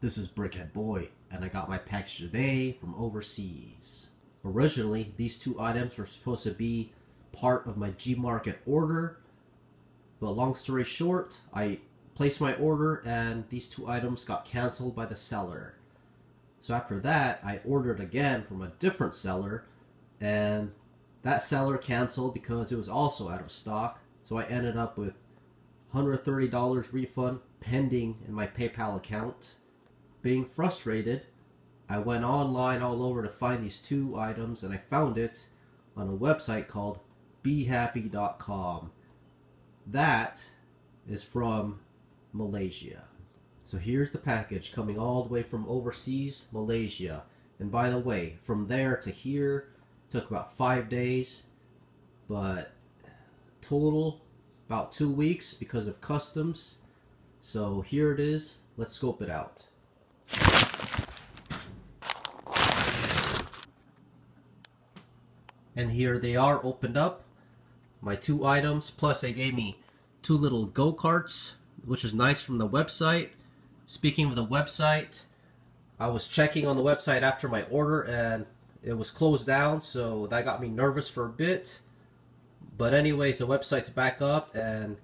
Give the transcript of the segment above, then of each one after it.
This is Brickhead Boy, and I got my package today from overseas. Originally, these two items were supposed to be part of my G-Market order, but long story short, I placed my order and these two items got canceled by the seller. So after that, I ordered again from a different seller, and that seller canceled because it was also out of stock. So I ended up with $130 refund pending in my PayPal account. Being frustrated, I went online all over to find these two items, and I found it on a website called BeHappy.com. That is from Malaysia. So here's the package coming all the way from overseas, Malaysia. And by the way, from there to here took about 5 days, but total about 2 weeks because of customs. So here it is. Let's scope it out. And here they are opened up. My two items, plus they gave me two little go-karts, which is nice from the website. Speaking of the website, I was checking on the website after my order and it was closed down, so that got me nervous for a bit. But anyways, the website's back up and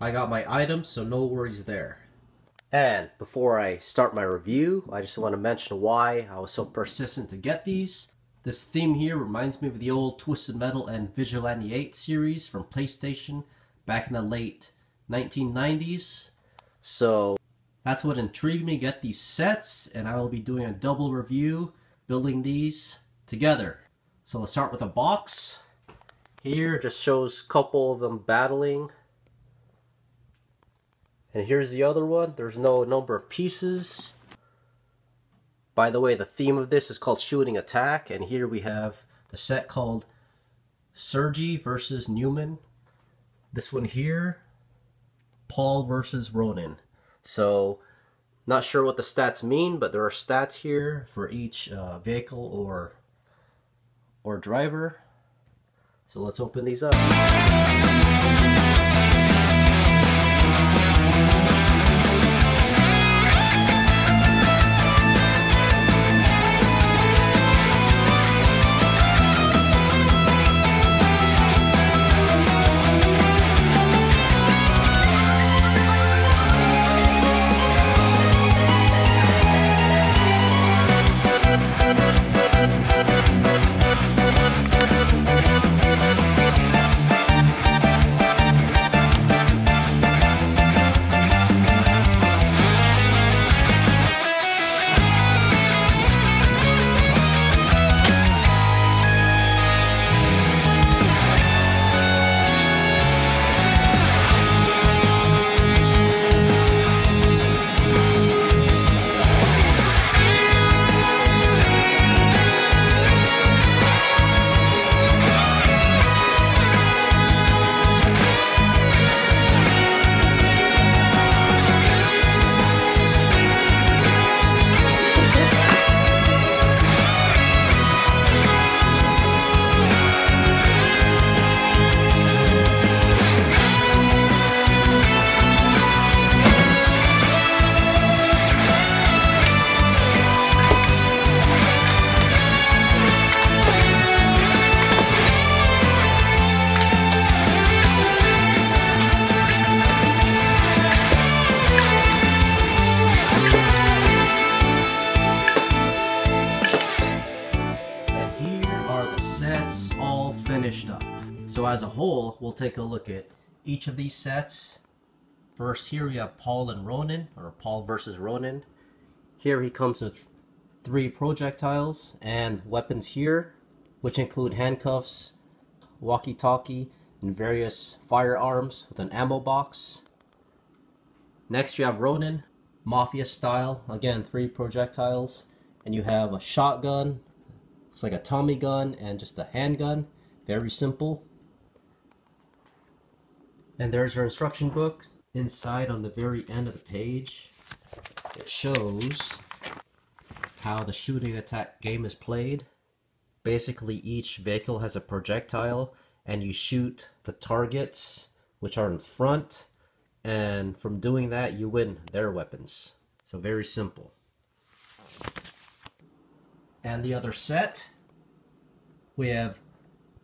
I got my items, so no worries there. And before I start my review, I just want to mention why I was so persistent to get these. This theme here reminds me of the old Twisted Metal and Vigilante 8 series from PlayStation back in the late 1990s. So that's what intrigued me to get these sets, and I will be doing a double review building these together. So let's start with a box. Here just shows a couple of them battling. And here's the other one. There's no number of pieces. By the way, the theme of this is called Shooting Attack, and here we have the set called Sergey versus Newman. This one here, Paul versus Ronan. So, not sure what the stats mean, but there are stats here for each vehicle or driver. So let's open these up. Up. So as a whole, we'll take a look at each of these sets. First, here we have Paul and Ronan, or Paul versus Ronan. Here he comes with 3 projectiles and weapons here, which include handcuffs, walkie-talkie, and various firearms with an ammo box. Next you have Ronan, Mafia style, again 3 projectiles, and you have a shotgun, looks like a Tommy gun, and just a handgun. Very simple. And there's your instruction book. Inside on the very end of the page, it shows how the shooting attack game is played. Basically, each vehicle has a projectile, and you shoot the targets which are in front, and from doing that you win their weapons. So very simple. And the other set, we have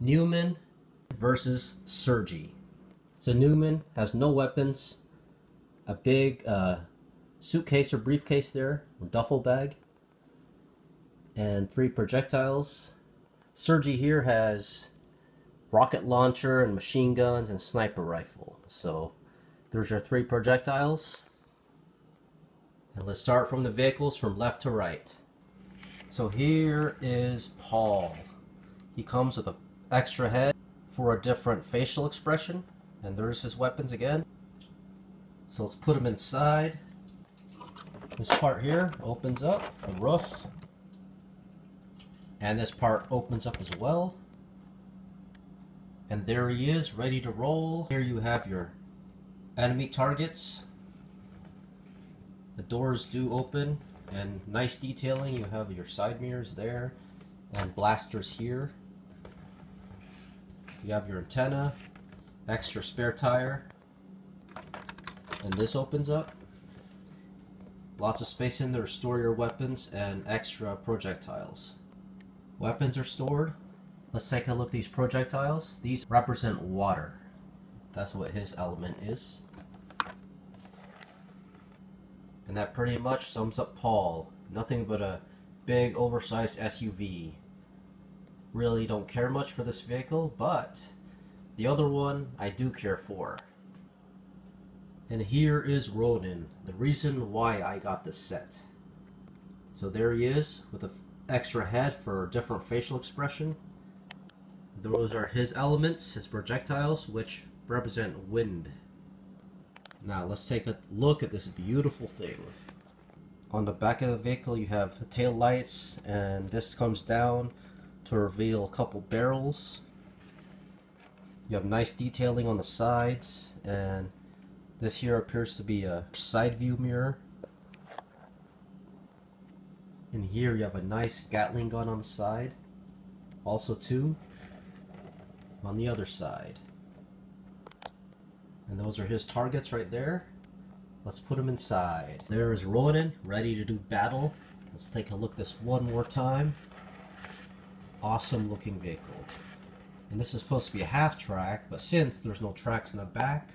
Newman versus Sergey. So Newman has no weapons, a big suitcase or briefcase there, or duffel bag, and 3 projectiles. Sergey here has rocket launcher and machine guns and sniper rifle. So there's your 3 projectiles. And let's start from the vehicles from left to right. So here is Paul. He comes with an extra head for a different facial expression. And there's his weapons again. So let's put him inside. This part here opens up, the roof. And this part opens up as well. And there he is, ready to roll. Here you have your enemy targets. The doors do open, and nice detailing. You have your side mirrors there, and blasters here. You have your antenna, extra spare tire, and this opens up. Lots of space in there to store your weapons and extra projectiles. Weapons are stored. Let's take a look at these projectiles. These represent water. That's what his element is. And that pretty much sums up Paul. Nothing but a big oversized SUV. Really don't care much for this vehicle, but the other one I do care for. And here is Ronan, the reason why I got this set. So there he is with an extra head for a different facial expression. Those are his elements, his projectiles, which represent wind. Now let's take a look at this beautiful thing. On the back of the vehicle you have tail lights, and this comes down to reveal a couple barrels. You have nice detailing on the sides, and this here appears to be a side view mirror. And here you have a nice Gatling gun on the side. Also 2 on the other side. And those are his targets right there. Let's put him inside. There is Ronan, ready to do battle. Let's take a look at this one more time. Awesome looking vehicle. And this is supposed to be a half track, but since there's no tracks in the back,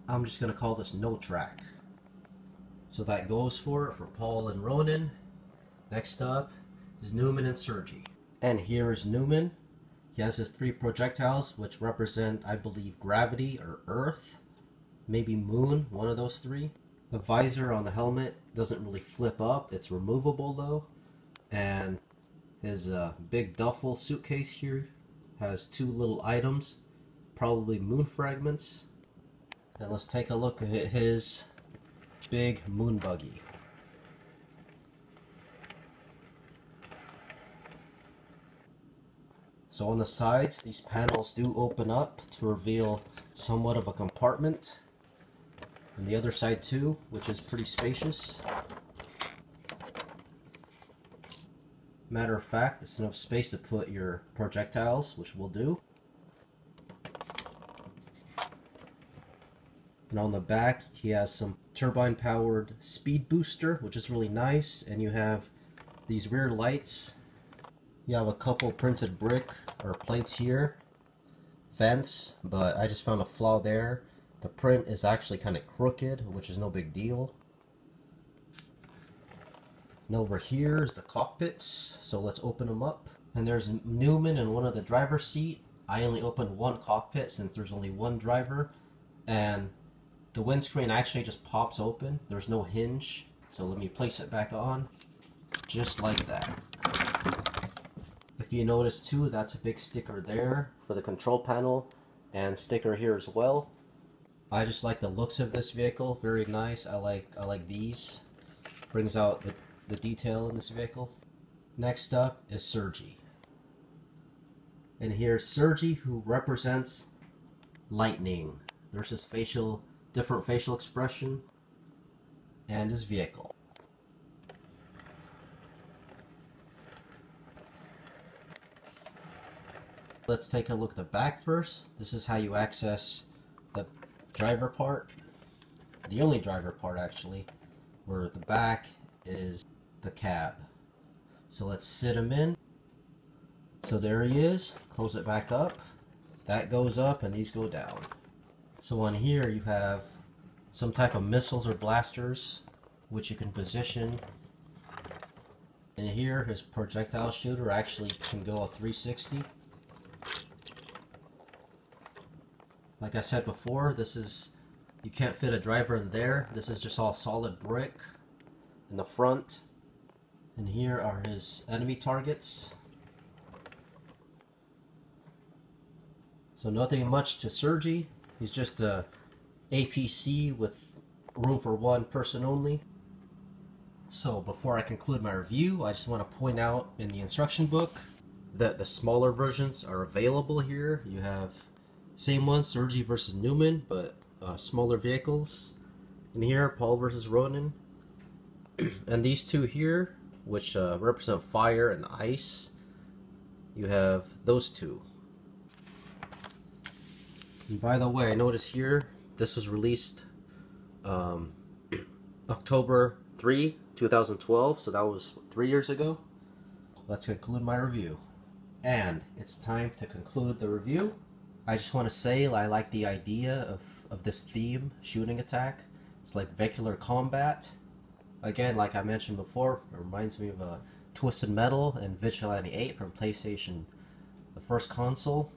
I'm just going to call this no track. So that goes for it for Paul and Ronan. Next up is Newman and Sergey. And here is Newman. He has his 3 projectiles, which represent, I believe, gravity or earth, maybe moon, one of those 3. The visor on the helmet doesn't really flip up, it's removable though. And his big duffel suitcase here has 2 little items, probably moon fragments. And let's take a look at his big moon buggy. So on the sides, these panels do open up to reveal somewhat of a compartment. And the other side too, which is pretty spacious. Matter of fact, it's enough space to put your projectiles, which we'll do. And on the back, he has some turbine-powered speed booster, which is really nice. And you have these rear lights. You have a couple printed brick or plates here. Fence, but I just found a flaw there. The print is actually kind of crooked, which is no big deal. And over here is the cockpits, so let's open them up. And there's Newman in one of the driver's seat. I only opened one cockpit since there's only one driver. And the windscreen actually just pops open. There's no hinge. So let me place it back on. Just like that. If you notice too, that's a big sticker there for the control panel. And sticker here as well. I just like the looks of this vehicle. Very nice. I like these. Brings out the detail in this vehicle. Next up is Sergey. And here's Sergey, who represents lightning. There's his different facial expression and his vehicle. Let's take a look at the back first. This is how you access the driver part. The only driver part actually. where the back is the cab. So let's sit him in. So there he is. Close it back up. That goes up and these go down. So on here you have some type of missiles or blasters which you can position. And here his projectile shooter actually can go a 360. Like I said before, this is, you can't fit a driver in there. This is just all solid brick in the front. And here are his enemy targets. So nothing much to Sergey. He's just a APC with room for one person only. So before I conclude my review, I just want to point out in the instruction book that the smaller versions are available here. You have same one, Sergey versus Newman, but smaller vehicles. And here, Paul versus Ronan. And these two here, which represent fire and ice, you have those two. And by the way, notice here, this was released October 3, 2012, so that was 3 years ago. Let's conclude my review. And it's time to conclude the review. I just want to say I like the idea of this theme, shooting attack. It's like vehicular combat. Again, like I mentioned before, it reminds me of Twisted Metal and Vigilante 8 from PlayStation, the first console.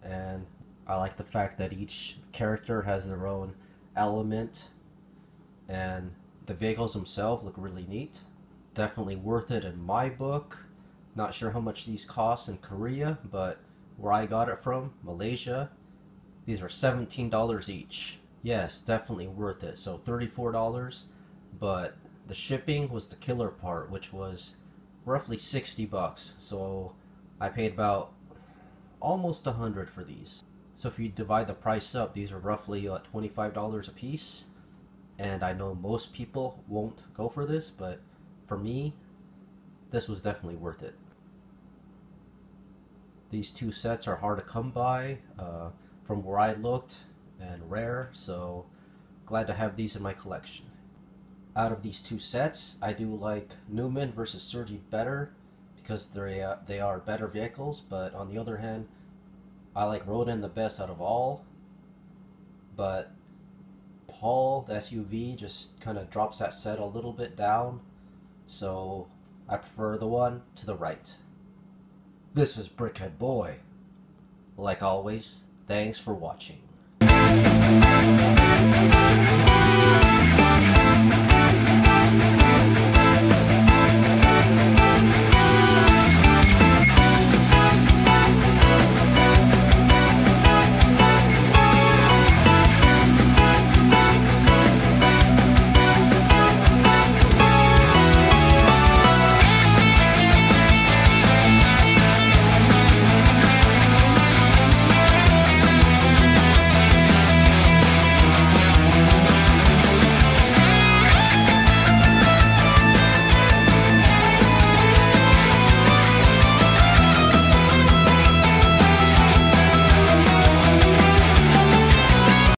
And I like the fact that each character has their own element, and the vehicles themselves look really neat. Definitely worth it in my book. Not sure how much these cost in Korea, but where I got it from, Malaysia, these are $17 each. Yes, definitely worth it. So $34, but the shipping was the killer part, which was roughly 60 bucks. So I paid about almost 100 for these. So if you divide the price up, these are roughly $25 a piece. And I know most people won't go for this, but for me, this was definitely worth it. These two sets are hard to come by from where I looked, and rare, so glad to have these in my collection. Out of these two sets, I do like Newman versus Sergey better because they are better vehicles, but on the other hand, I like Ronan the best out of all. But Paul, the SUV, just kind of drops that set a little bit down, so I prefer the one to the right. This is Brickhead Boy. Like always, thanks for watching.